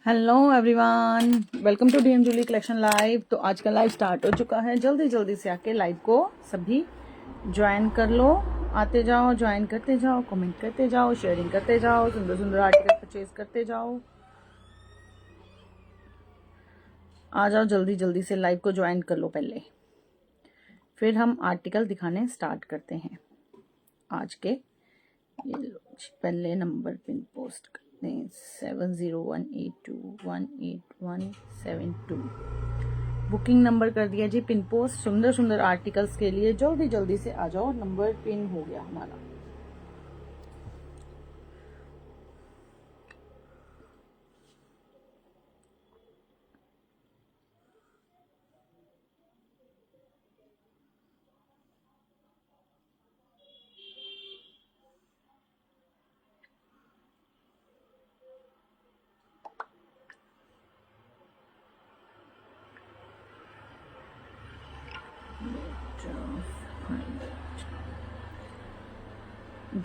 Hello everyone, welcome to DM Julie collection live. तो आज का लाइव स्टार्ट हो चुका है। जल्दी जल्दी से आके लाइव को सभी ज्वाइन कर लो। आते जाओ, ज्वाइन करते जाओ, कमेंट करते जाओ, शेयरिंग करते जाओ, सुंदर सुंदर आर्टिकल परचेज करते जाओ। आ जाओ, जल्दी जल्दी से लाइव को ज्वाइन कर लो पहले, फिर हम आर्टिकल दिखाने स्टार्ट करते हैं। आज के ये लो, पहले नंबर पिन पोस्ट करते हैं 7018218172। बुकिंग नंबर कर दिया जी पिन पोस्ट। सुंदर सुंदर आर्टिकल्स के लिए जल्दी जल्दी से आ जाओ। नंबर पिन हो गया हमारा।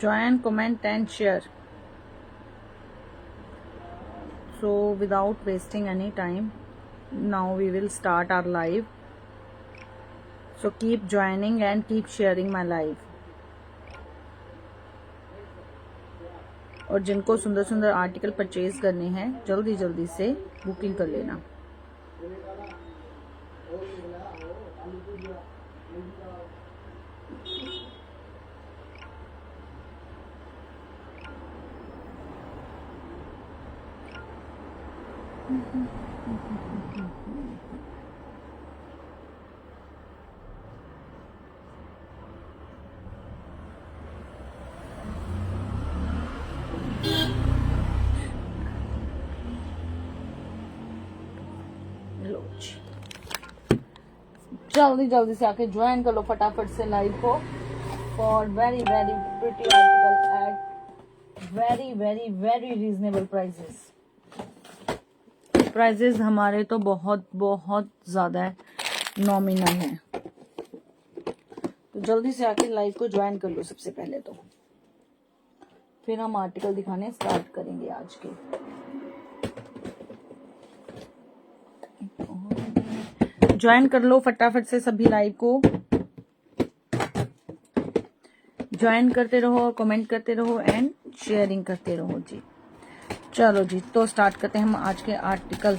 Join, comment and share. So without wasting any time, now we will start our live. So keep joining and keep sharing my live. और जिनको सुंदर सुंदर आर्टिकल परचेज करने हैं जल्दी जल्दी से बुकिंग कर लेना। जल्दी जल्दी से आके ज्वाइन कर लो फटाफट से लाइव को। For very very pretty article at very very very reasonable prices हमारे तो बहुत बहुत ज्यादा है, नॉमिनल है। तो जल्दी से आके लाइव को ज्वाइन कर लो सबसे पहले तो, फिर हम आर्टिकल दिखाने स्टार्ट करेंगे आज के। ज्वाइन कर लो फटाफट से सभी लाइव को। ज्वाइन करते रहो, कमेंट करते रहो एंड शेयरिंग करते रहो जी। चलो जी, तो स्टार्ट करते हैं हम आज के आर्टिकल।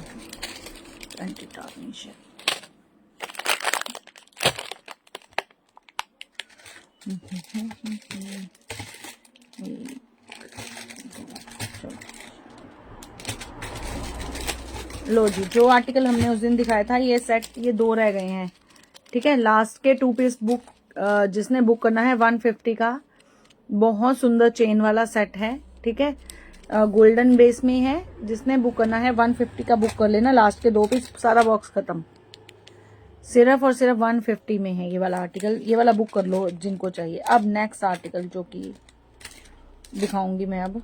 लो जी, जो आर्टिकल हमने उस दिन दिखाया था ये सेट, ये 2 रह गए हैं। ठीक है, लास्ट के 2 पीस बुक जिसने बुक करना है 150 का बहुत सुंदर चेन वाला सेट है। ठीक है, गोल्डन बेस में है। जिसने बुक करना है 150 का बुक कर लेना। लास्ट के 2 पीस, सारा बॉक्स खत्म। सिर्फ और सिर्फ 150 में है ये वाला आर्टिकल। ये वाला बुक कर लो जिनको चाहिए। अब नेक्स्ट आर्टिकल जो कि दिखाऊंगी मैं, अब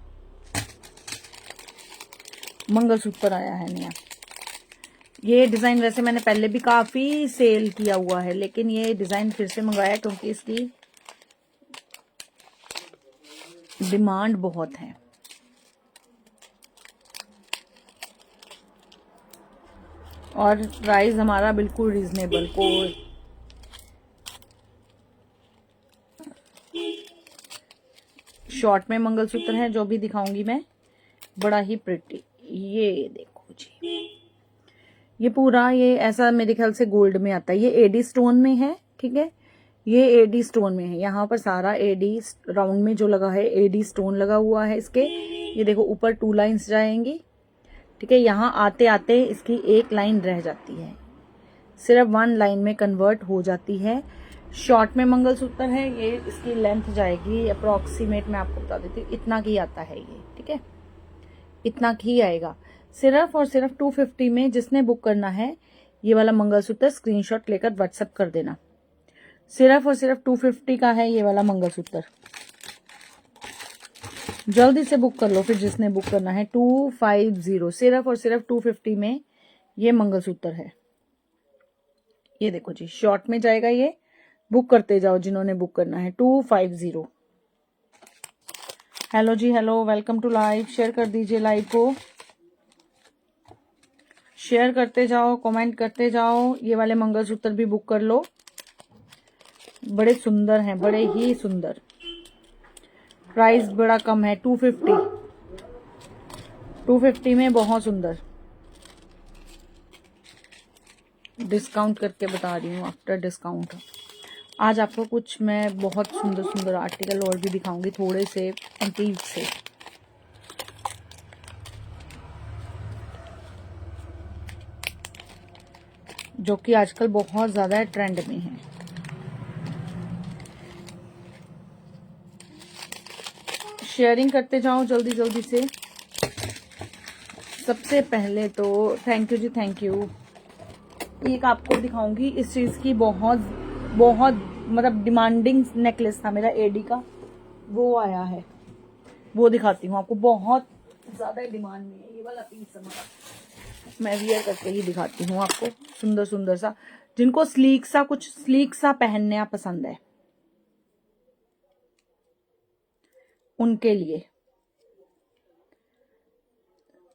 मंगलसूत्र आया है नया। ये डिजाइन वैसे मैंने पहले भी काफी सेल किया हुआ है, लेकिन ये डिजाइन फिर से मंगवाया क्योंकि इसकी डिमांड बहुत है। और प्राइस हमारा बिल्कुल रीजनेबल। कोई शॉर्ट में मंगलसूत्र है जो भी दिखाऊंगी मैं, बड़ा ही प्रिटी। ये देखो जी, ये पूरा ये ऐसा मेरे ख्याल से गोल्ड में आता है। ये एडी स्टोन में है। ठीक है, ये एडी स्टोन में है। यहाँ पर सारा एडी राउंड में जो लगा है एडी स्टोन लगा हुआ है इसके। ये देखो ऊपर 2 लाइंस जाएंगी। ठीक है, यहाँ आते आते इसकी 1 लाइन रह जाती है, सिर्फ 1 लाइन में कन्वर्ट हो जाती है। शॉर्ट में मंगलसूत्र है। ये इसकी लेंथ जाएगी अप्रोक्सीमेट, मैं आपको बता देती हूँ, इतना की आता है ये। ठीक है, इतना की आएगा। सिर्फ और सिर्फ 250 में जिसने बुक करना है ये वाला मंगलसूत्र स्क्रीनशॉट लेकर व्हाट्सएप कर देना। सिर्फ और सिर्फ 250 का है ये वाला मंगलसूत्र। जल्दी से बुक कर लो फिर जिसने बुक करना है। 250, सिर्फ और सिर्फ 250 में ये मंगलसूत्र है। ये देखो जी, शॉर्ट में जाएगा ये। बुक करते जाओ जिन्होंने बुक करना है। 250। हेलो जी, hello, welcome to live. Share कर दीजिए लाइव को। शेयर करते जाओ, कमेंट करते जाओ। ये वाले मंगलसूत्र भी बुक कर लो, बड़े सुंदर हैं, बड़े ही सुंदर। प्राइस बड़ा कम है, 250 में बहुत सुंदर। डिस्काउंट करके बता रही हूँ, आफ्टर डिस्काउंट। आज आपको कुछ मैं बहुत सुंदर सुंदर आर्टिकल और भी दिखाऊंगी, थोड़े से एंटीक से। जो कि आजकल बहुत ज्यादा ट्रेंड में है। शेयरिंग करते जाओ जल्दी जल्दी से। सबसे पहले तो थैंक यू जी, थैंक यू। एक आपको दिखाऊंगी इस चीज की, बहुत बहुत मतलब डिमांडिंग नेकलेस था मेरा एडी का, वो आया है, वो दिखाती हूँ आपको। बहुत ज्यादा डिमांड में है ये वाला पीस हमारा, मैं वियर करके ही दिखाती हूँ आपको। सुंदर सुंदर सा, जिनको स्लीक सा, कुछ स्लीक सा पहनने पसंद है उनके लिए।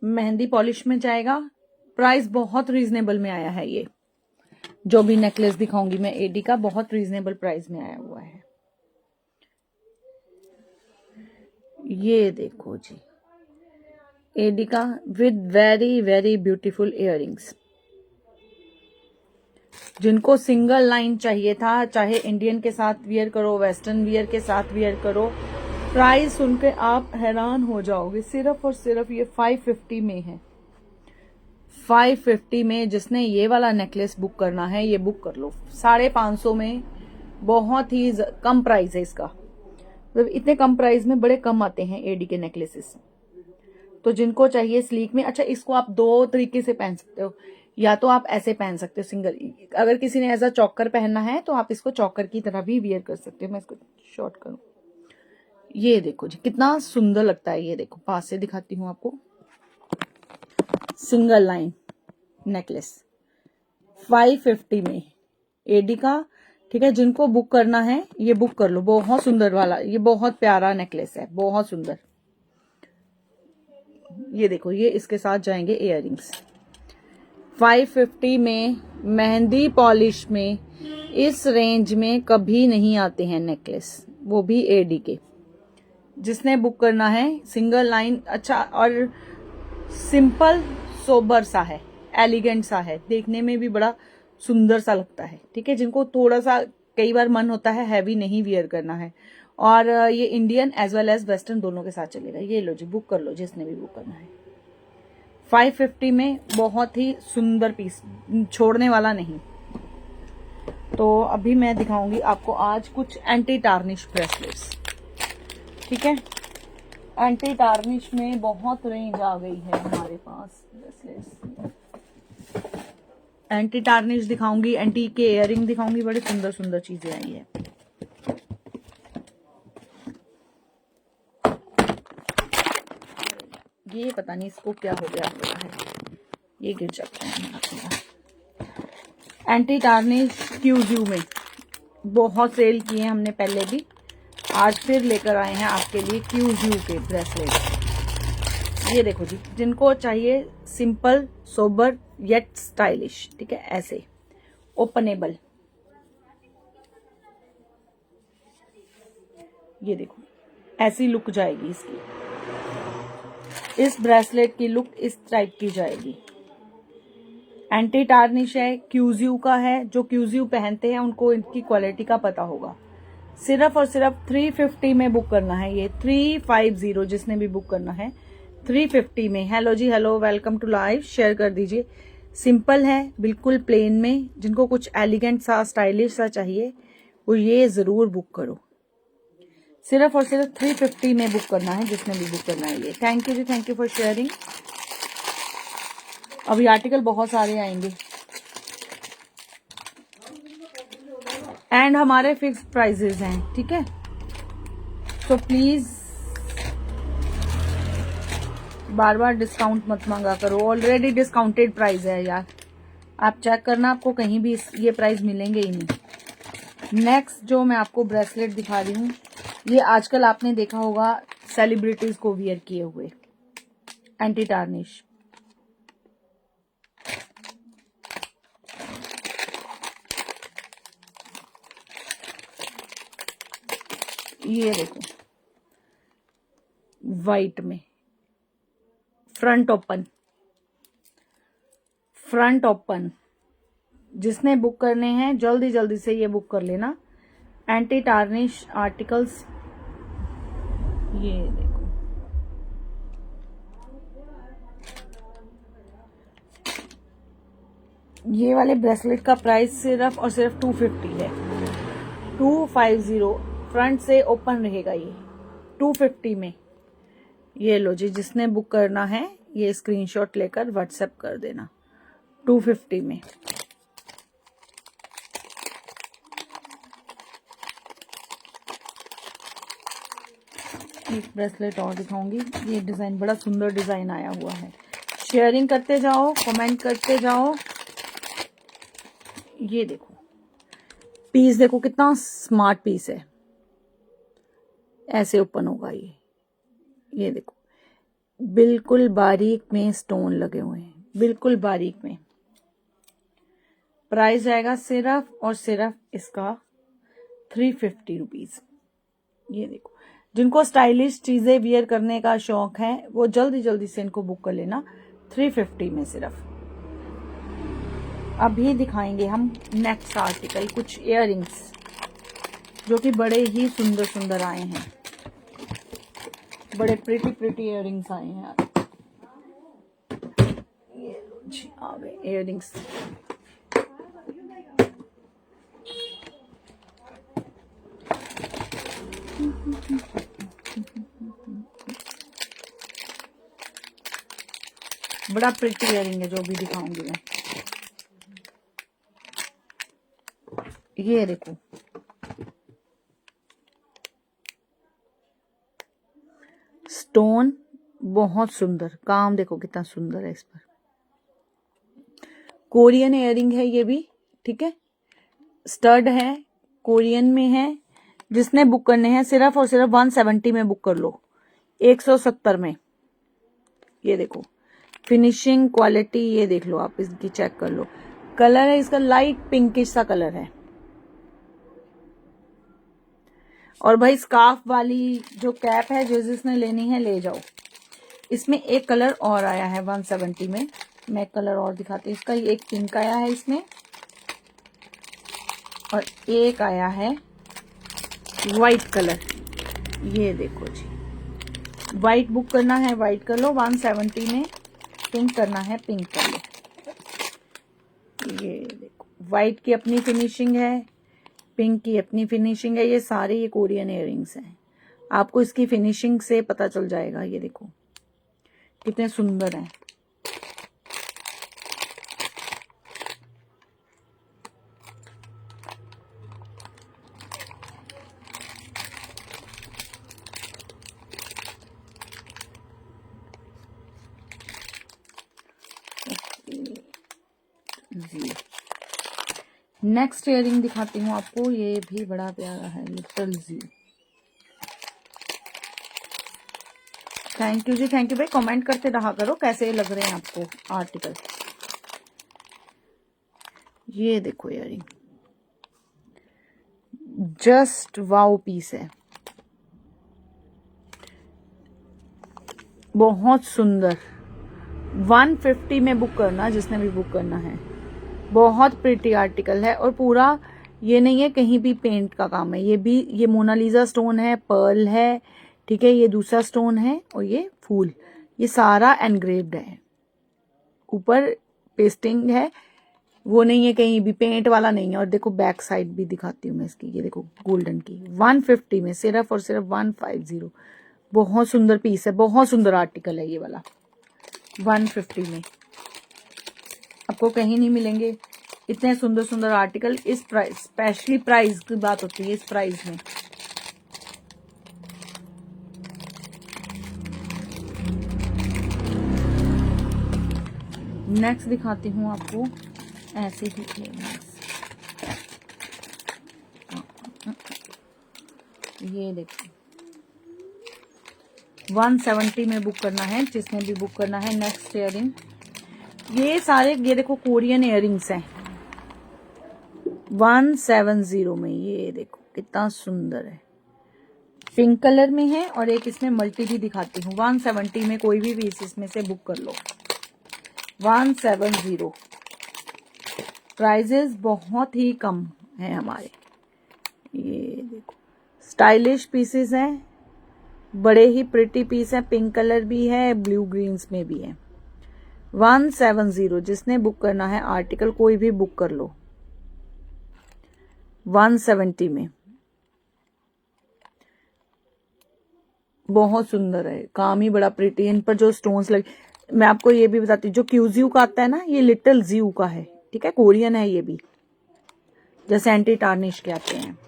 मेहंदी पॉलिश में जाएगा। प्राइस बहुत रीजनेबल में आया है ये। जो भी नेकलेस दिखाऊंगी मैं एडी का, बहुत रीजनेबल प्राइस में आया हुआ है। ये देखो जी, एडी का with very very beautiful earrings. जिनको सिंगल लाइन चाहिए था, चाहे इंडियन के साथ वियर करो, वेस्टर्न वियर के साथ वियर करो, प्राइस सुन के आप हैरान हो जाओगे। सिर्फ और सिर्फ ये 550 में है, 550 में। जिसने ये वाला नेकलेस बुक करना है ये बुक कर लो। 550 में बहुत ही कम प्राइस है इसका। मतलब इतने कम प्राइस में बड़े कम आते हैं एडी के नेकलेसेस। तो जिनको चाहिए स्लीक में, अच्छा इसको आप दो तरीके से पहन सकते हो। या तो आप ऐसे पहन सकते हो सिंगल, अगर किसी ने ऐसा चौकर पहनना है तो आप इसको चौकर की तरह भी वियर कर सकते हो। मैं इसको शॉर्ट करूं, ये देखो जी कितना सुंदर लगता है। ये देखो पास से दिखाती हूँ आपको। सिंगल लाइन नेकलेस 550 में एडी का, ठीक है। जिनको बुक करना है ये बुक कर लो। बहुत सुंदर वाला, ये बहुत प्यारा नेकलेस है, बहुत सुंदर। ये देखो, ये इसके साथ जाएंगे इयररिंग्स। 550 में मेहंदी पॉलिश में इस रेंज में कभी नहीं आते हैं नेकलेस, वो भी एडी के। जिसने बुक करना है सिंगल लाइन, अच्छा और सिंपल सोबर सा है, एलिगेंट सा है, देखने में भी बड़ा सुंदर सा लगता है, ठीक है। जिनको थोड़ा सा कई बार मन होता है हैवी नहीं वियर करना है, और ये Indian as well as western दोनों के साथ चलेगा। ये लो जी, बुक कर लो जिसने भी बुक करना है। 550 में बहुत ही सुंदर पीस, छोड़ने वाला नहीं। तो अभी मैं दिखाऊंगी आपको आज कुछ एंटी टार्निश ब्रेसलेट्स, ठीक है। एंटी टार्निश में बहुत रेंज आ गई है हमारे पास ब्रेसलेट्स। एंटी टार्निश दिखाऊंगी, एंटी के इयररिंग दिखाऊंगी, बड़ी सुंदर सुंदर चीजें आई है। ये पता नहीं इसको क्या हो गया है, ये गिर जाता है। एंटी टार्निश क्यूज्यू में बहुत सेल किए हैं हमने पहले भी, आज फिर लेकर आए हैं आपके लिए क्यूज्यू के ब्रेसलेट। ये देखो जी, जिनको चाहिए सिंपल सोबर येट स्टाइलिश, ठीक है, ऐसे ओपनेबल। ये देखो ऐसी लुक जाएगी इसकी, इस ब्रेसलेट की लुक इस टाइप की जाएगी। एंटी टार्निश है, क्यूज्यू का है। जो क्यूज्यू पहनते हैं उनको इनकी क्वालिटी का पता होगा। सिर्फ और सिर्फ 350 में बुक करना है ये, 350 जिसने भी बुक करना है 350 में। हेलो जी, hello, welcome to live. Share कर दीजिए। सिंपल है, बिल्कुल प्लेन में। जिनको कुछ एलिगेंट सा, स्टाइलिश सा चाहिए वो ये जरूर बुक करो। सिर्फ और सिर्फ 350 में बुक करना है जिसने भी बुक करना है ये। थैंक यू जी, थैंक यू फॉर शेयरिंग। अभी आर्टिकल बहुत सारे आएंगे एंड हमारे फिक्स प्राइजेस हैं, ठीक है। तो प्लीज बार बार डिस्काउंट मत मांगा करो, ऑलरेडी डिस्काउंटेड प्राइस है यार। आप चेक करना, आपको कहीं भी ये प्राइस मिलेंगे ही नहीं। नेक्स्ट जो मैं आपको ब्रेसलेट दिखा रही हूँ, ये आजकल आपने देखा होगा सेलिब्रिटीज को वियर किए हुए, एंटी टार्निश। ये देखो वाइट में, फ्रंट ओपन, फ्रंट ओपन। जिसने बुक करने हैं जल्दी जल्दी से ये बुक कर लेना। एंटी टार्निश आर्टिकल्स, ये देखो, ये वाले ब्रेसलेट का प्राइस सिर्फ और सिर्फ 250 है, 250। फ्रंट से ओपन रहेगा ये 250 में। ये लो जी, जिसने बुक करना है ये स्क्रीनशॉट लेकर व्हाट्सएप कर देना 250 में। एक ब्रेसलेट और दिखाऊंगी, ये डिजाइन बड़ा सुंदर डिजाइन आया हुआ है। शेयरिंग करते जाओ, कमेंट करते जाओ। ये देखो पीस, देखो कितना स्मार्ट पीस है। ऐसे ओपन होगा ये देखो, बिल्कुल बारीक में स्टोन लगे हुए हैं, बिल्कुल बारीक में। प्राइस आएगा सिर्फ और सिर्फ इसका 350 रुपीज। ये देखो, जिनको स्टाइलिश चीजें वियर करने का शौक है वो जल्दी जल्दी से इनको बुक कर लेना 350 में सिर्फ। अभी दिखाएंगे हम नेक्स्ट आर्टिकल, कुछ इयररिंग्स जो कि बड़े ही सुंदर सुंदर आए हैं। बड़े प्रिटी प्रिटी इयररिंग्स आए हैं यार। ये जी आ गए इयररिंग्स। बड़ा प्रिटी इयररिंग है जो भी दिखाऊंगी मैं। ये देखो स्टोन, बहुत सुंदर काम, देखो कितना सुंदर है इस पर। कोरियन इयररिंग है ये भी, ठीक है, स्टड है, कोरियन में है। जिसने बुक करने हैं सिर्फ और सिर्फ 170 में बुक कर लो, 170 में। ये देखो फिनिशिंग क्वालिटी, ये देख लो आप, इसकी चेक कर लो। कलर है इसका लाइट पिंकिश सा कलर है। और भाई स्कार्फ वाली जो कैप है, जो जिसने लेनी है ले जाओ। इसमें एक कलर और आया है 170 में, मैं कलर और दिखाती हूँ इसका। एक पिंक आया है इसमें और एक आया है वाइट कलर। ये देखो जी, वाइट बुक करना है वाइट कर लो 170 में, पिंक करना है पिंक कर लो। ये देखो वाइट की अपनी फिनिशिंग है, पिंक की अपनी फिनिशिंग है। ये सारे ये कोरियन इयररिंग्स हैं, आपको इसकी फिनिशिंग से पता चल जाएगा। ये देखो कितने सुंदर हैं। जी नेक्स्ट इयररिंग दिखाती हूँ आपको, ये भी बड़ा प्यारा है, लिटिल जी। थैंक यू जी, थैंक यू भाई, कमेंट करते रहा करो कैसे लग रहे हैं आपको आर्टिकल। ये देखो इयररिंग, जस्ट वाओ पीस है, बहुत सुंदर। 150 में बुक करना जिसने भी बुक करना है। बहुत प्रिटी आर्टिकल है और पूरा ये नहीं है कहीं भी पेंट का काम है। ये मोनालिसा स्टोन है, पर्ल है, ठीक है, ये दूसरा स्टोन है और ये फूल, ये सारा एनग्रेव्ड है। ऊपर पेस्टिंग है, वो नहीं है कहीं भी पेंट वाला नहीं है। और देखो बैक साइड भी दिखाती हूँ मैं इसकी, ये देखो गोल्डन की 150 में, सिर्फ और सिर्फ 150। बहुत सुंदर पीस है, बहुत सुंदर आर्टिकल है ये वाला। 150 में आपको कहीं नहीं मिलेंगे इतने सुंदर सुंदर आर्टिकल इस प्राइस। स्पेशली प्राइस की बात होती है इस प्राइस में। नेक्स्ट दिखाती हूँ आपको ऐसे ही ये देखो 170 में बुक करना है जिसने भी बुक करना है। नेक्स्ट इयररिंग, ये सारे ये देखो कोरियन इयररिंग्स हैं 170 में। ये देखो कितना सुंदर है, पिंक कलर में है और एक इसमें मल्टी भी दिखाती हूँ। 170 में कोई भी पीस इसमें से बुक कर लो। 170। प्राइजेस बहुत ही कम है हमारे। ये देखो स्टाइलिश पीसेस हैं, बड़े ही प्रिटी पीस है। पिंक कलर भी है, ब्लू ग्रीन्स में भी है। 170। जिसने बुक करना है आर्टिकल कोई भी बुक कर लो। 170 में बहुत सुंदर है, काम ही बड़ा प्रिटी। इन पर जो स्टोन्स लगे, मैं आपको ये भी बताती हूँ, जो क्यूजियू का आता है ना, ये लिटिल जियू का है, ठीक है, कोरियन है ये भी, जैसे एंटी टार्निश के आते हैं।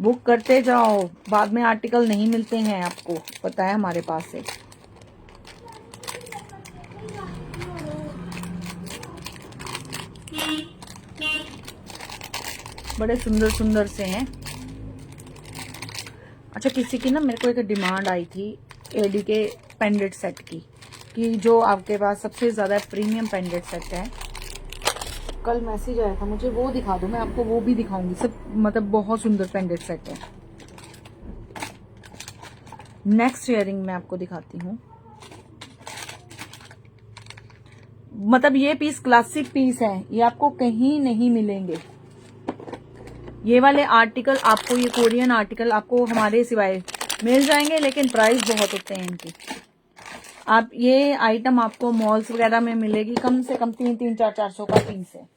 बुक करते जाओ, बाद में आर्टिकल नहीं मिलते हैं, आपको पता है हमारे पास से। बड़े सुंदर सुंदर से हैं। अच्छा, किसी की ना मेरे को एक डिमांड आई थी एडी के पेंडेंट सेट की, कि जो आपके पास सबसे ज़्यादा प्रीमियम पेंडेंट सेट है। कल मैसेज आया था मुझे, वो दिखा दो, मैं आपको वो भी दिखाऊंगी। सब मतलब बहुत सुंदर पेंडेंट सेट है। नेक्स्ट ईयरिंग मैं आपको दिखाती हूँ। मतलब ये पीस क्लासिक पीस है, ये आपको कहीं नहीं मिलेंगे। ये वाले आर्टिकल आपको, ये कोरियन आर्टिकल आपको हमारे सिवाय मिल जाएंगे, लेकिन प्राइस बहुत होते हैं इनकी। आप ये आइटम आपको मॉल्स वगैरह में मिलेगी कम से कम 300-400 का पीस है।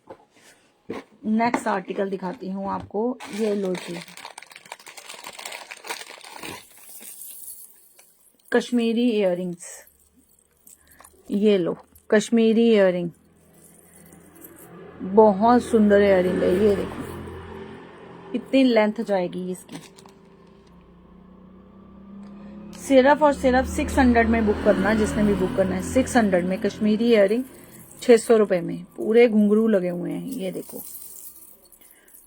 नेक्स्ट आर्टिकल दिखाती हूँ आपको। ये लो जी, कश्मीरी इयररिंग्स। ये लो कश्मीरी इयररिंग, बहुत सुंदर इयररिंग है। ये देखो कितनी लेंथ जाएगी इसकी। सिर्फ और सिर्फ 600 में बुक करना, जिसने भी बुक करना है। 600 में कश्मीरी इयररिंग, 600 रुपए में। पूरे घुंघरू लगे हुए हैं, ये देखो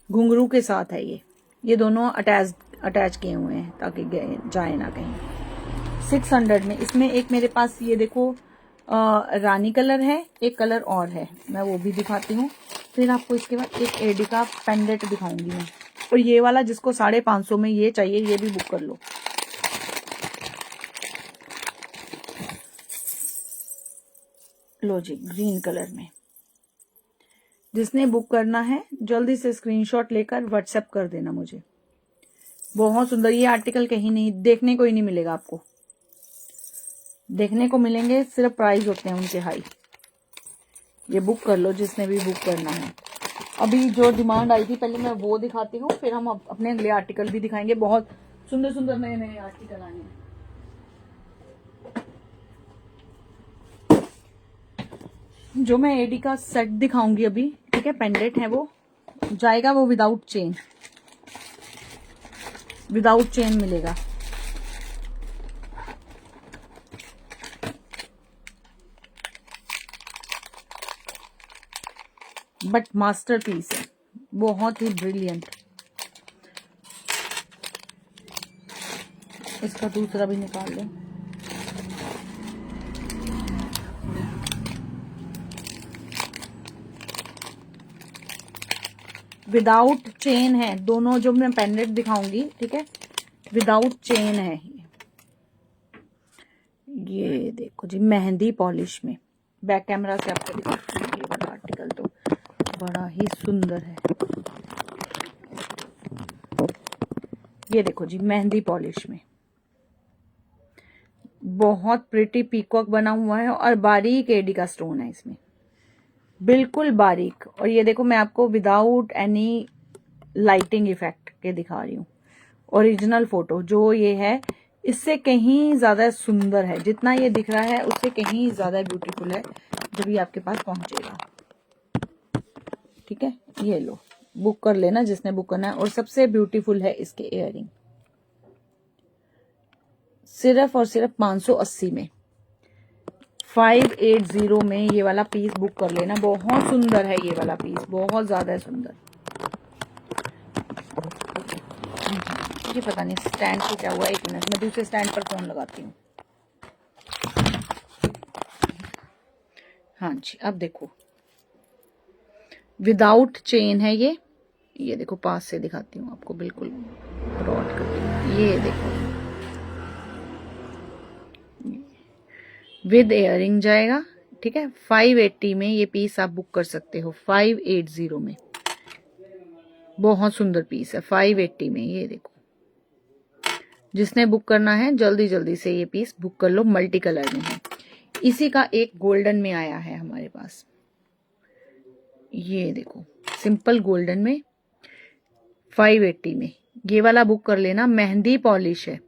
घुंघरू के साथ है ये दोनों अटैच किए हुए हैं ताकि जाए ना कहीं। 600 में। इसमें एक मेरे पास ये देखो रानी कलर है, एक कलर और है, मैं वो भी दिखाती हूँ। फिर आपको इसके बाद एक एडी का पेंडेंट दिखाऊंगी मैं। और ये वाला जिसको 550 में ये चाहिए, ये भी बुक कर लो। लो जी, ग्रीन कलर में। जिसने बुक करना है जल्दी से स्क्रीनशॉट लेकर व्हाट्सएप कर देना मुझे। बहुत सुंदर। ये आर्टिकल कहीं नहीं देखने को ही नहीं मिलेगा आपको, देखने को मिलेंगे सिर्फ प्राइस होते हैं उनके हाई। ये बुक कर लो जिसने भी बुक करना है। अभी जो डिमांड आई थी, पहले मैं वो दिखाती हूँ, फिर हम अपने अगले आर्टिकल भी दिखाएंगे। बहुत सुंदर सुंदर नए नए आर्टिकल आए हैं। जो मैं एडी का सेट दिखाऊंगी अभी, ठीक है, पेंडेंट है, वो जाएगा वो विदाउट चेन, विदाउट चेन मिलेगा। बट मास्टरपीस है, बहुत ही ब्रिलियंट। इसका दूसरा भी निकाल लो। विदाउट चेन है दोनों, जो मैं पेंडेंट दिखाऊंगी, ठीक है, विदाउट चेन है। ये देखो जी, मेहंदी पॉलिश में। बैक कैमरा से आपको दिखाती हूँ। ये वाला आर्टिकल तो बड़ा ही सुंदर है। ये देखो जी, मेहंदी पॉलिश में बहुत प्रिटी पीकॉक बना हुआ है और बारीक एडी का स्टोन है इसमें, बिल्कुल बारीक। और ये देखो मैं आपको विदाउट एनी लाइटिंग इफेक्ट के दिखा रही हूँ। ओरिजिनल फोटो जो ये है, इससे कहीं ज्यादा सुंदर है। जितना ये दिख रहा है उससे कहीं ज्यादा ब्यूटीफुल है जब ये आपके पास पहुंचेगा। ठीक है, ये लो, बुक कर लेना जिसने बुक करना है। और सबसे ब्यूटीफुल है इसके इयररिंग, सिर्फ और सिर्फ 580 में, 580 में ये वाला पीस बुक कर लेना। बहुत सुंदर है ये वाला पीस, बहुत ज्यादा सुंदर। ये पता नहीं स्टैंड को क्या हुआ, 1 मिनट, मैं दूसरे स्टैंड पर फोन लगाती हूँ। हाँ जी, अब देखो विदाउट चेन है ये, ये देखो पास से दिखाती हूँ आपको, बिल्कुल ब्रॉड करके। ये देखो विद इयरिंग जाएगा, ठीक है। 580 में ये पीस आप बुक कर सकते हो, 580 में। बहुत सुंदर पीस है 580 में। ये देखो, जिसने बुक करना है जल्दी जल्दी से ये पीस बुक कर लो। मल्टी कलर में है। इसी का एक गोल्डन में आया है हमारे पास। ये देखो सिंपल गोल्डन में 580 में। ये वाला बुक कर लेना। मेहंदी पॉलिश है,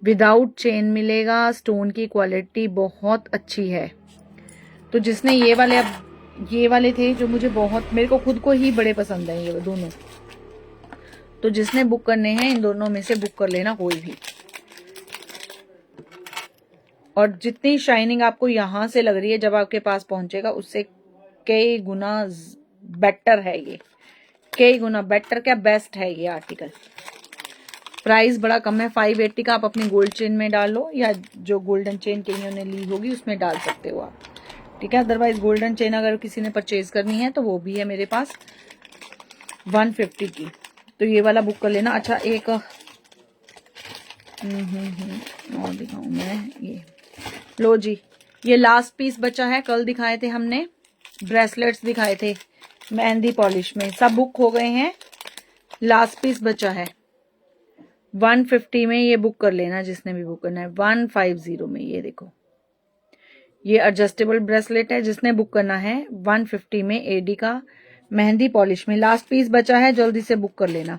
विदाउट चेन मिलेगा। स्टोन की क्वालिटी बहुत अच्छी है। तो जिसने ये वाले थे जो मुझे बहुत, मेरे को खुद को ही बड़े पसंद है ये दोनों। तो जिसने बुक करने हैं इन दोनों में से बुक कर लेना कोई भी। और जितनी शाइनिंग आपको यहां से लग रही है जब आपके पास पहुंचेगा उससे कई गुना बेटर है ये। कई गुना बेटर क्या, बेस्ट है ये आर्टिकल। प्राइस बड़ा कम है 580 का। आप अपनी गोल्ड चेन में डाल लो या जो गोल्डन चेन कहीं ने ली होगी उसमें डाल सकते हो आप, ठीक है। अदरवाइज गोल्डन चेन अगर किसी ने परचेज करनी है तो वो भी है मेरे पास 150 की। तो ये वाला बुक कर लेना। अच्छा एक और दिखाऊं मैं, ये लो जी, ये लास्ट पीस बचा है। कल दिखाए थे हमने, ब्रेसलेट्स दिखाए थे मेहंदी पॉलिश में, सब बुक हो गए हैं। लास्ट पीस बचा है 150 में। ये बुक कर लेना जिसने भी बुक करना है 150 में। ये देखो ये एडजस्टेबल ब्रेसलेट है। जिसने बुक करना है 150 में एडी का मेहंदी पॉलिश में। लास्ट पीस बचा है, जल्दी से बुक कर लेना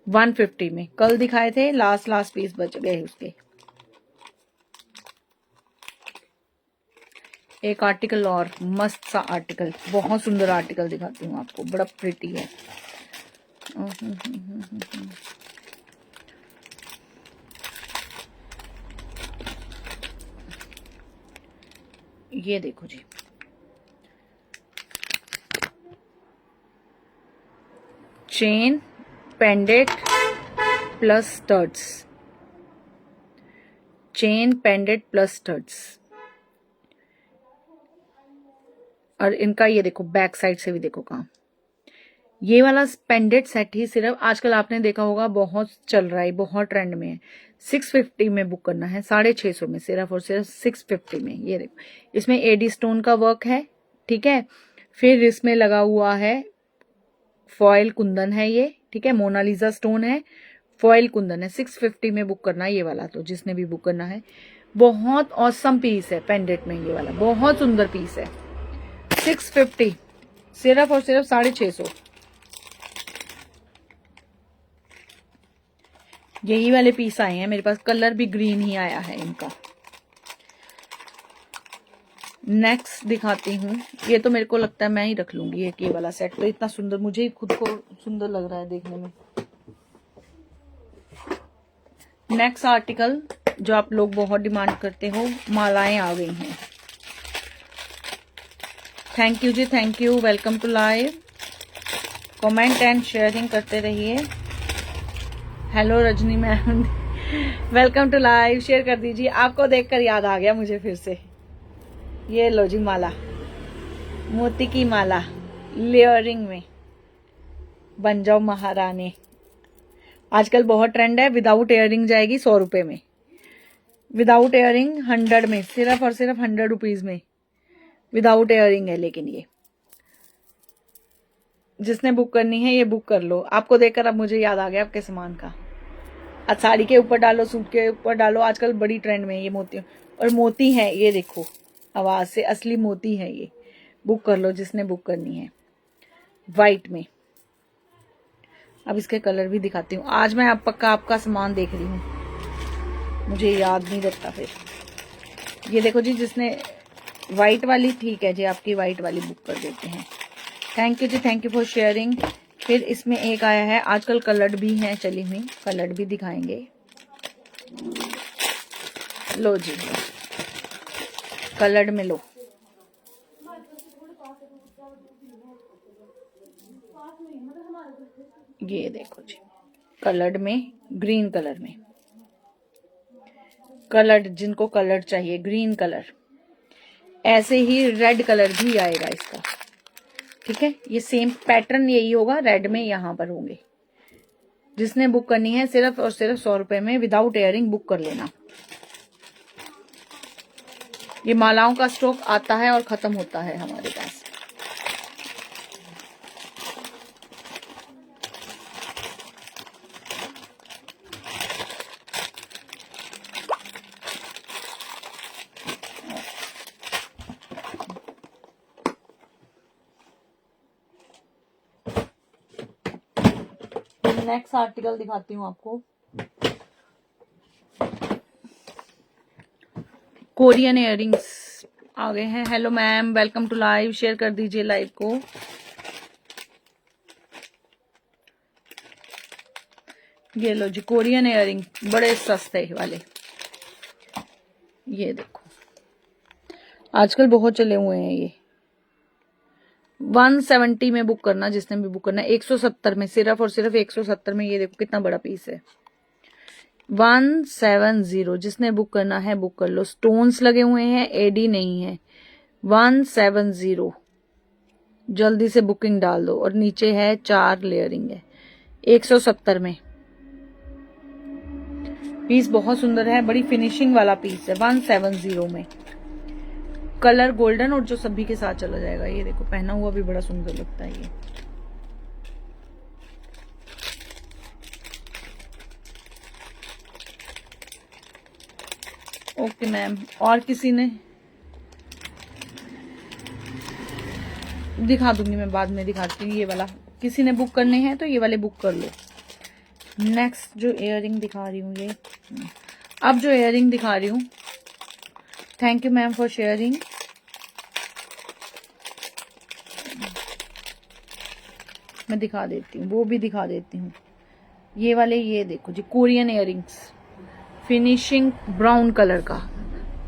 150 में। कल दिखाए थे, लास्ट पीस बच गए उसके। एक आर्टिकल और, मस्त सा आर्टिकल, बहुत सुंदर आर्टिकल दिखाती हूँ आपको, बड़ा प्रिटी है। ये देखो जी, chain pendant plus studs, chain pendant plus studs. और इनका ये देखो बैक साइड से भी देखो काम। ये वाला पेंडेंट सेट ही सिर्फ आजकल आपने देखा होगा बहुत चल रहा है, बहुत ट्रेंड में है। 650 में बुक करना है, 650 में, सिर्फ और सिर्फ 650 में। ये देखो इसमें एडी स्टोन का वर्क है, ठीक है। फिर इसमें लगा हुआ है फॉयल कुंदन है ये, ठीक है। मोनालिसा स्टोन है, फॉयल कुंदन है। 650 में बुक करना है ये वाला, तो जिसने भी बुक करना है। बहुत औसम पीस है पेंडेंट में, ये वाला बहुत सुंदर पीस है। 650 सिर्फ और सिर्फ 650। यही वाले पीस आए हैं मेरे पास। कलर भी ग्रीन ही आया है इनका। नेक्स्ट दिखाती हूँ। ये तो मेरे को लगता है मैं ही रख लूंगी ये वाला सेट, तो इतना सुंदर, मुझे ही खुद को सुंदर लग रहा है देखने में। नेक्स्ट आर्टिकल जो आप लोग बहुत डिमांड करते हो, मालाएं आ गई हैं। थैंक यू जी, thank you. Welcome to live. Comment and sharing करते रहिए। Hello Rajni ma'am, welcome to live. Share कर दीजिए। आपको देखकर याद आ गया मुझे फिर से। ये लो जी माला, मोती की माला लेयरिंग में, बन जाओ महारानी। आजकल बहुत ट्रेंड है। विदाउट इयरिंग जाएगी 100 रुपए में, विदाउट इयरिंग 100 में, सिर्फ और सिर्फ 100 रुपीज में विदाउट इयरिंग है। लेकिन ये जिसने बुक करनी है ये बुक कर लो। आपको देखकर अब मुझे याद आ गया आपके सामान का। आज साड़ी के ऊपर डालो, सूट के ऊपर डालो, आजकल बड़ी ट्रेंड में ये मोती। और मोती है ये देखो, आवाज से असली मोती है ये। बुक कर लो जिसने बुक करनी है, वाइट में। अब इसके कलर भी दिखाती हूँ। आज मैं पक्का आपका सामान देख रही हूँ, मुझे याद नहीं रहता फिर। ये देखो जी, जिसने वाइट वाली, ठीक है जी, आपकी वाइट वाली बुक कर देते हैं। थैंक यू जी, थैंक यू फॉर शेयरिंग। फिर इसमें एक आया है, आजकल कलर्ड भी हैं चली हुई, कलर्ड भी दिखाएंगे। लो जी, कलर्ड में लो। ये देखो जी, कलर्ड में, ग्रीन कलर में। कलर्ड, जिनको कलर चाहिए ग्रीन कलर। ऐसे ही रेड कलर भी आएगा इसका, ठीक है, ये सेम पैटर्न यही होगा, रेड में यहाँ पर होंगे। जिसने बुक करनी है सिर्फ और सिर्फ 100 रुपए में विदाउट इयरिंग बुक कर लेना। ये मालाओं का स्टॉक आता है और खत्म होता है हमारे पास। नेक्स्ट आर्टिकल दिखाती हूँ आपको। कोरियन इयररिंग्स आ गए हैं। Hello ma'am, welcome to live. Share कर दीजिए लाइव को। ये लो जी कोरियन इयररिंग, बड़े सस्ते वाले। ये देखो आजकल बहुत चले हुए हैं ये। 170 में बुक करना, जिसने भी बुक करना है। 170 में, सिर्फ और सिर्फ 170 में। ये देखो कितना बड़ा पीस है। 170, जिसने बुक करना है बुक कर लो। स्टोन्स लगे हुए हैं, एडी नहीं है। 170, जल्दी से बुकिंग डाल दो। और नीचे है 4 लेयरिंग है। 170 में पीस बहुत सुंदर है, बड़ी फिनिशिंग वाला पीस है। 170 में कलर गोल्डन और जो सभी के साथ चला जाएगा। ये देखो पहना हुआ भी बड़ा सुंदर लगता है ये। ओके मैम, और किसी ने दिखा दूंगी मैं, बाद में दिखाती हूँ। ये वाला किसी ने बुक करने हैं तो ये वाले बुक कर लो। नेक्स्ट जो इयररिंग दिखा रही हूँ, ये अब जो इयररिंग दिखा रही हूँ, thank you ma'am for sharing. मैं दिखा देती हूँ, वो भी दिखा देती हूँ। ये वाले, ये देखो जी Korean earrings, finishing brown colour का।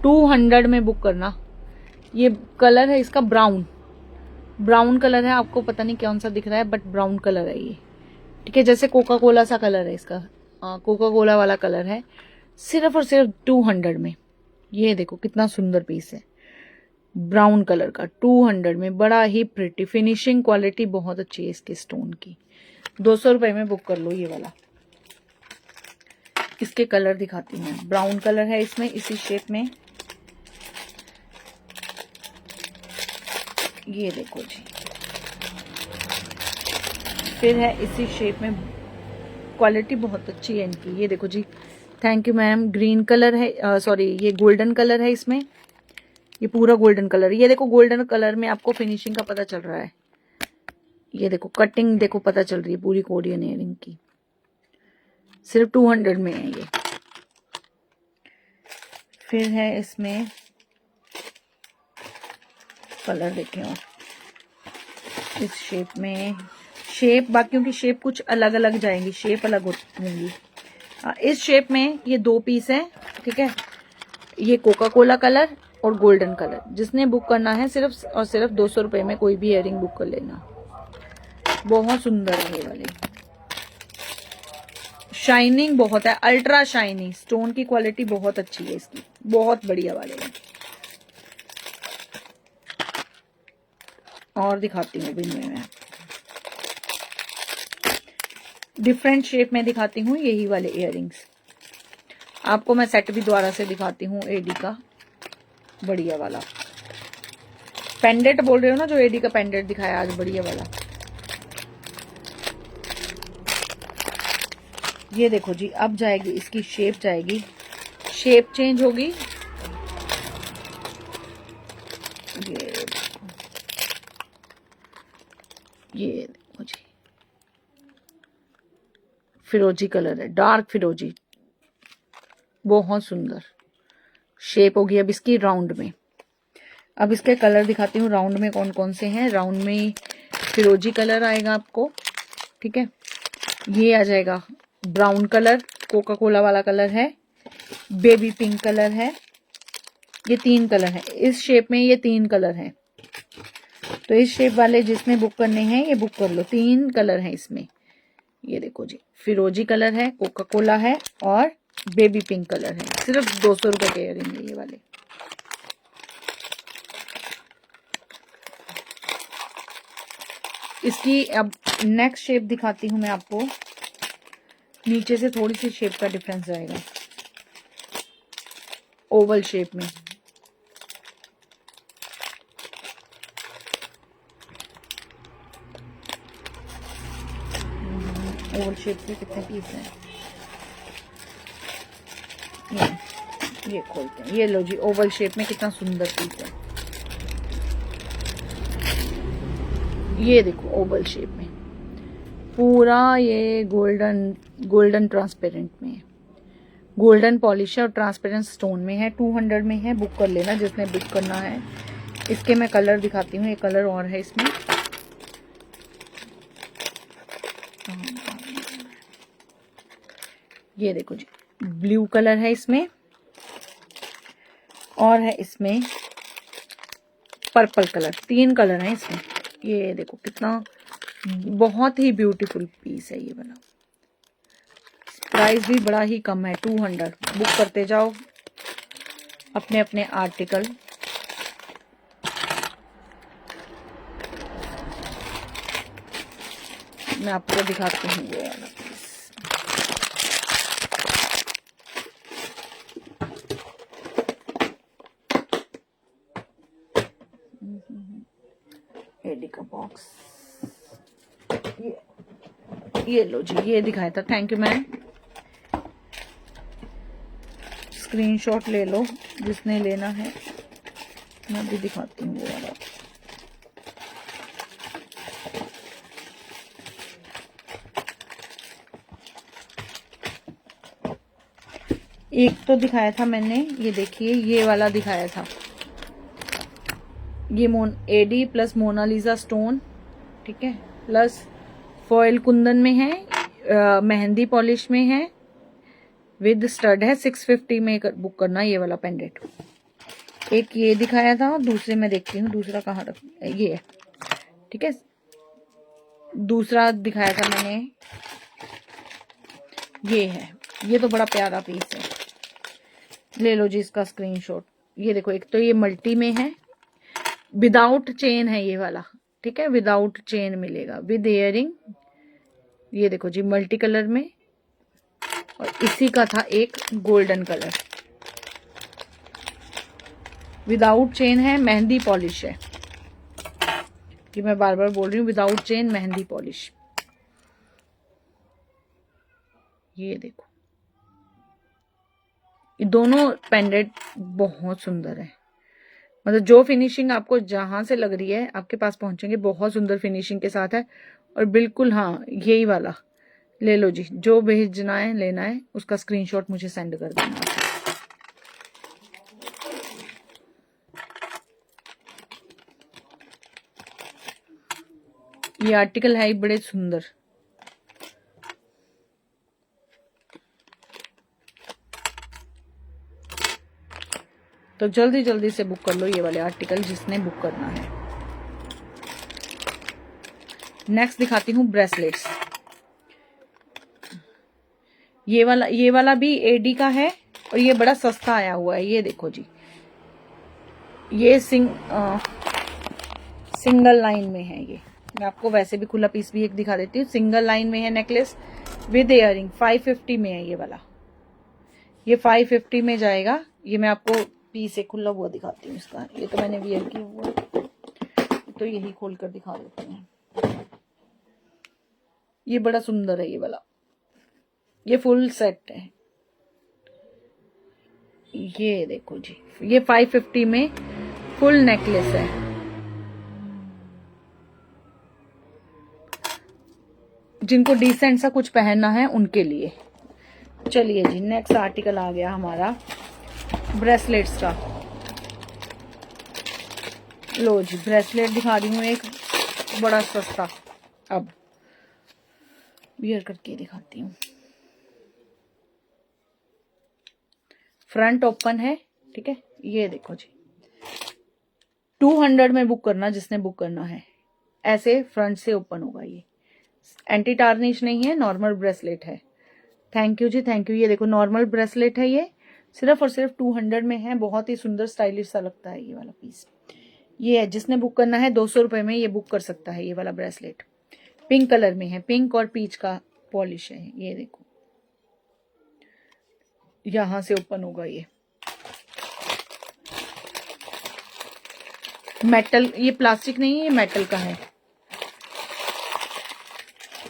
200 में बुक करना। ये कलर है इसका ब्राउन, ब्राउन कलर है। आपको पता नहीं कौन सा दिख रहा है, बट ब्राउन कलर है ये। ठीक है, जैसे कोका कोला सा कलर है इसका, कोका कोला वाला कलर है। सिर्फ और सिर्फ 200 में। ये देखो कितना सुंदर पीस है, ब्राउन कलर का। 200 में, बड़ा ही प्रिटी। फिनिशिंग क्वालिटी बहुत अच्छी है इसके स्टोन की। 200 रुपए में बुक कर लो ये वाला। इसके कलर दिखाती हूँ। ब्राउन कलर है इसमें, इसी शेप में। ये देखो जी, फिर है इसी शेप में। क्वालिटी बहुत अच्छी है इनकी। ये देखो जी, thank you ma'am. Green colour है, सॉरी ये गोल्डन कलर है इसमें। ये पूरा गोल्डन कलर। ये देखो गोल्डन कलर में आपको फिनिशिंग का पता चल रहा है। ये देखो कटिंग देखो पता चल रही है पूरी कोरियन इयररिंग की। सिर्फ 200 में है ये। फिर है इसमें कलर देखें और इस शेप में। शेप बाकियों की शेप कुछ अलग अलग जाएंगी, शेप अलग होंगी। इस शेप में ये 2 पीस है। ठीक है, ये कोका कोला कलर और गोल्डन कलर। जिसने बुक करना है सिर्फ और सिर्फ 200 रुपए में कोई भी इयररिंग बुक कर लेना। बहुत सुंदर है ये वाले। शाइनिंग बहुत है, अल्ट्रा शाइनिंग। स्टोन की क्वालिटी बहुत अच्छी है इसकी, बहुत बढ़िया वाले हैं। और दिखाती हूँ भी मैं डिफरेंट शेप में दिखाती हूँ। यही वाले इयररिंग्स आपको मैं सेट भी दोबारा से दिखाती हूँ। एडी का बढ़िया वाला पेंडेंट बोल रहे हो ना, जो एडी का पेंडेंट दिखाया आज, बढ़िया वाला। ये देखो जी, अब जाएगी इसकी शेप, जाएगी शेप चेंज होगी। ये देखो जी, फिरोजी कलर है, डार्क फिरोजी, बहुत सुंदर शेप होगी। अब इसकी राउंड में, अब इसके कलर दिखाती हूँ राउंड में कौन कौन से हैं। राउंड में फिरोजी कलर आएगा आपको। ठीक है, ये आ जाएगा ब्राउन कलर, कोका कोला वाला कलर है, बेबी पिंक कलर है। ये 3 कलर है इस शेप में, ये 3 कलर हैं। तो इस शेप वाले जिसने बुक करने हैं ये बुक कर लो। 3 कलर हैं इसमें। ये देखो जी, फिरोजी कलर है, कोका कोला है और बेबी पिंक कलर है। सिर्फ 200 रुपए के इयररिंग है ये वाले। इसकी अब नेक्स्ट शेप दिखाती हूँ मैं आपको। नीचे से थोड़ी सी शेप का डिफरेंस जाएगा, ओवल शेप में। ओवल शेप के कितने पीस हैं, ये खोलते हैं। ये लो जी, ओवल शेप में कितना सुंदर पीस है। ये देखो ओवल शेप में पूरा ये गोल्डन ट्रांसपेरेंट में है, गोल्डन पॉलिश है और ट्रांसपेरेंट स्टोन में है। 200 में है, बुक कर लेना जिसने बुक करना है। इसके मैं कलर दिखाती हूँ, एक कलर और है इसमें। ये देखो जी, ब्लू कलर है इसमें, और है इसमें पर्पल कलर। 3 कलर हैं इसमें। ये देखो कितना बहुत ही ब्यूटीफुल पीस है ये वाला। प्राइस भी बड़ा ही कम है, 200। बुक करते जाओ अपने अपने आर्टिकल। मैं आपको दिखाती हूँ ये वाला पीस। एडी का बॉक्स, ये लो जी, ये दिखाया था। Thank you ma'am. स्क्रीनशॉट ले लो जिसने लेना है। मैं भी दिखाती हूँ वो वाला। एक तो दिखाया था मैंने, ये देखिए ये वाला दिखाया था। ये एडी प्लस मोनालिसा स्टोन, ठीक है, प्लस फॉयल कुंदन में है, मेहंदी पॉलिश में है, विद स्टड है। 650 में बुक करना ये वाला पेंडेंट। एक ये दिखाया था, दूसरे में देखती हूँ दूसरा कहाँ रख, ये है, ठीक है। दूसरा दिखाया था मैंने, ये है। ये तो बड़ा प्यारा पीस है, ले लो जी इसका स्क्रीनशॉट। ये देखो, एक तो ये मल्टी में है, विदाउट चेन है ये वाला, ठीक है, विदाउट चेन मिलेगा, विद इयरिंग। ये देखो जी मल्टी कलर में, और इसी का था एक गोल्डन कलर, विदाउट चेन है, मेहंदी पॉलिश है। कि मैं बार बार बोल रही हूँ, विदाउट चेन मेहंदी पॉलिश। ये देखो, ये दोनों पेंडेंट बहुत सुंदर है। मतलब जो फिनिशिंग आपको जहां से लग रही है आपके पास पहुंचेंगे, बहुत सुंदर फिनिशिंग के साथ है। और बिल्कुल हाँ, यही वाला ले लो जी। जो भेजना है लेना है उसका स्क्रीनशॉट मुझे सेंड कर देना। ये आर्टिकल है बड़े सुंदर। तो जल्दी जल्दी से बुक कर लो ये वाले आर्टिकल जिसने बुक करना है। नेक्स्ट दिखाती हूँ ब्रेसलेट्स। ये वाला भी एडी का है, और ये बड़ा सस्ता आया हुआ है। ये देखो जी, ये सिंगल लाइन में है। ये मैं आपको वैसे भी खुला पीस भी एक दिखा देती हूँ। सिंगल लाइन में है नेकलेस विद इयरिंग, 550 में है ये वाला। ये 550 में जाएगा। ये मैं आपको पीस एक खुला हुआ दिखाती हूँ इसका। ये तो मैंने वियर किया हुआ है, तो यही खोल कर दिखा देते हैं। ये बड़ा सुंदर है ये वाला, ये फुल सेट है। ये देखो जी, ये 550 में फुल नेकलेस है। जिनको डिसेंट सा कुछ पहनना है उनके लिए। चलिए जी, नेक्स्ट आर्टिकल आ गया हमारा ब्रेसलेट्स का। लो जी, ब्रेसलेट दिखा रही हूँ एक बड़ा सस्ता। अब वियर करके दिखाती हूँ। फ्रंट ओपन है, ठीक है। ये देखो जी, 200 में बुक करना जिसने बुक करना है। ऐसे फ्रंट से ओपन होगा। ये एंटी टार्निश नहीं है, नॉर्मल ब्रेसलेट है। थैंक यू जी, थैंक यू। ये देखो नॉर्मल ब्रेसलेट है, ये सिर्फ और सिर्फ 200 में है। बहुत ही सुंदर स्टाइलिश सा लगता है ये वाला पीस। ये है, जिसने बुक करना है 200 रुपए में ये बुक कर सकता है। ये वाला ब्रेसलेट पिंक कलर में है, पिंक और पीच का पॉलिश है। ये देखो यहां से ओपन होगा। ये मेटल, ये प्लास्टिक नहीं है, ये मेटल का है।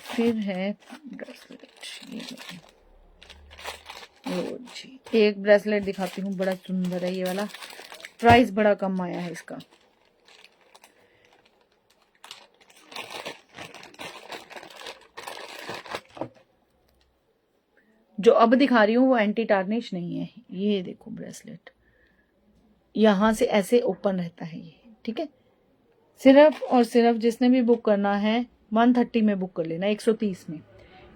फिर है ब्रेसलेट, ये देखो जी, एक ब्रेसलेट दिखाती हूँ, बड़ा सुंदर है ये वाला। प्राइस बड़ा कम आया है इसका। जो अब दिखा रही हूँ वो एंटी टार्निश नहीं है। ये देखो ब्रेसलेट, यहां से ऐसे ओपन रहता है ये, ठीक है। सिर्फ और सिर्फ जिसने भी बुक करना है 130 में बुक कर लेना, 130 में।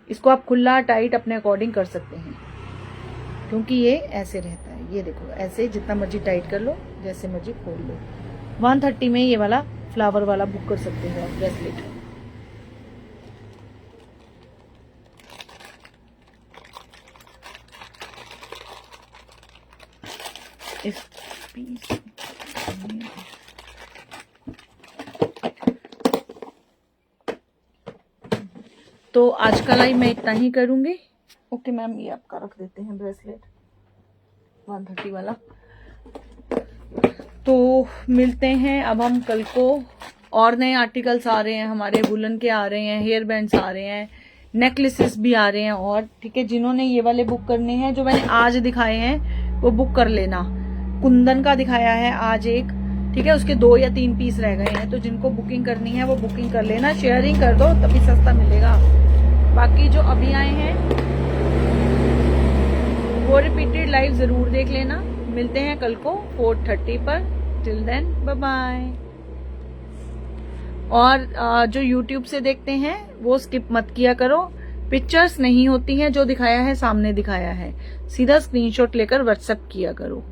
इसको आप खुला टाइट अपने अकॉर्डिंग कर सकते हैं, क्योंकि ये ऐसे रहता है। ये देखो ऐसे जितना मर्जी टाइट कर लो, जैसे मर्जी खोल लो। 130 में ये वाला फ्लावर वाला बुक कर सकते हो आप ब्रेसलेट। इस पीस तो आज का लाइव मैं इतना ही करूंगी। ओके मैम, ये आपका रख देते हैं ब्रेसलेट 130 वाला। तो मिलते हैं अब हम कल को। और नए आर्टिकल्स आ रहे हैं हमारे, वुलन के आ रहे हैं, हेयर बैंड्स आ रहे हैं, नेकलेसेस भी आ रहे हैं। और ठीक है, जिन्होंने ये वाले बुक करने हैं जो मैंने आज दिखाए हैं वो बुक कर लेना। कुंदन का दिखाया है आज एक, ठीक है, उसके 2 या 3 पीस रह गए हैं। तो जिनको बुकिंग करनी है वो बुकिंग कर लेना, शेयरिंग कर दो तभी सस्ता मिलेगा। बाकी जो अभी आए हैं वो रिपीटेड लाइव जरूर देख लेना। मिलते हैं कल को 4:30 पर। Till then bye bye. और जो YouTube से देखते हैं वो स्किप मत किया करो, पिक्चर्स नहीं होती हैं, जो दिखाया है सामने दिखाया है, सीधा स्क्रीनशॉट लेकर व्हाट्सएप किया करो।